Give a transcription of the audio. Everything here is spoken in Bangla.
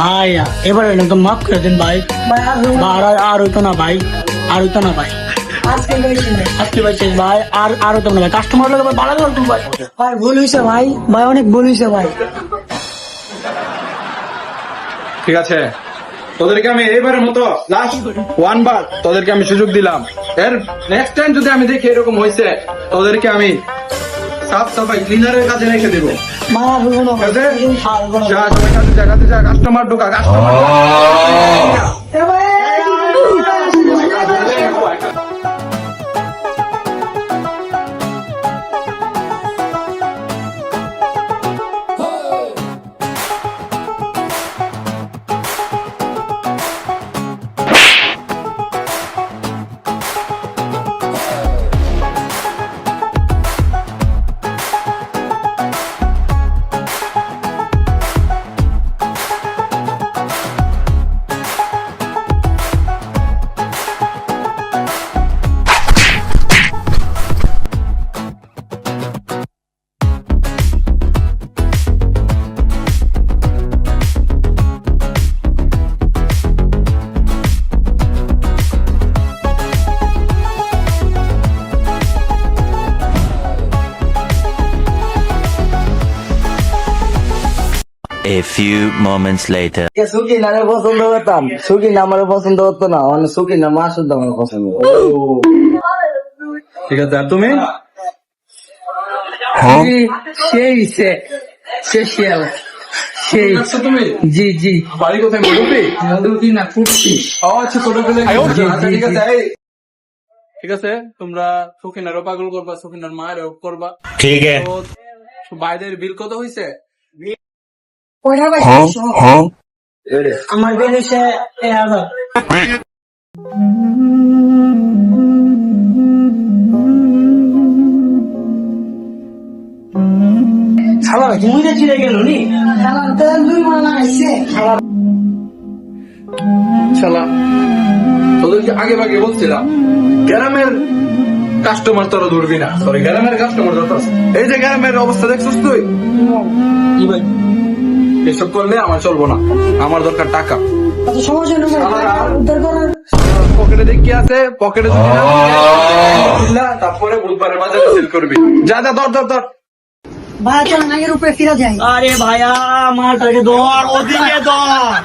ভাই এবারে তো মাফ করে দিন ভাই। আর হইতো না ভাই, আর হইতো না ভাই। আজকে ভাই শেষ ভাই, আর হইতো না ভাই। কাস্টমার লোক ভালো লাগতো ভাই। ভাই ভুল হয়েছে ভাই, ভাই অনেক ভুল হয়েছে ভাই। ঠিক আছে, তোদেরকে আমি এইবারের মতো লাস্ট ওয়ান বার তোদেরকে আমি সুযোগ দিলাম। এর নেক্সট টাইম যদি আমি দেখি এরকম হয়েছে, তোদেরকে আমি সাফ সাফাই ক্লিনারের কাছে রেখে দেবো। মা বলবো না ভাই, ঠিক আছে? বলবো না। যা সবাই কাজে যা, কাস্টমার ঢোকা, customer A few moments later. সুখী নারে পছন্দ করতাম, সুখী না আমার পছন্দ হতো না, মানে সুখী না মা শুদ্ধ আমার পছন্দ। ঠিক আছে। আর তুমি সেই সেই আচ্ছা, তুমি জি জি বাড়ি কোথায়? মধুপি না ফুটছি। ও আচ্ছা, ছোটবেলায় জি, আচ্ছা, জি, ঠিক আছে। জি। ঠিক আছে, তোমরা সখিনারও পাগল করবা, সখিনার মায়েরও করবা। ठीक है। তো বাইরের বিল কত হয়েছে? আমার বের হয়েছে 1000। শালা তুমি যে চিড়ে গেল নি, শালা তেল 2 মাস লাগাইছে শালা। শালা তোদেরকে আগে ভাগে বলছিলাম গ্রামের কাস্টমার তোরা ধরবি না। সরি, গ্রামের কাস্টমার ধরতাস। এই যে গ্রামের অবস্থা দেখছিস তুই, কি ভাই এসব করলে আমার চলবো না। আমার দরকার টাকা। এত সমস্যা নেই উদ্ধার করার। পকেটে দেখ কি আছে, পকেটে যদি না থাকে, তারপরে বুধবারের বাজারে সেল করবি। যা যা, ধর। ভাই চল নাগের উপরে ফিরে যাই। আরে ভাইয়া মালটাকে ধর, ওদিকে ধর।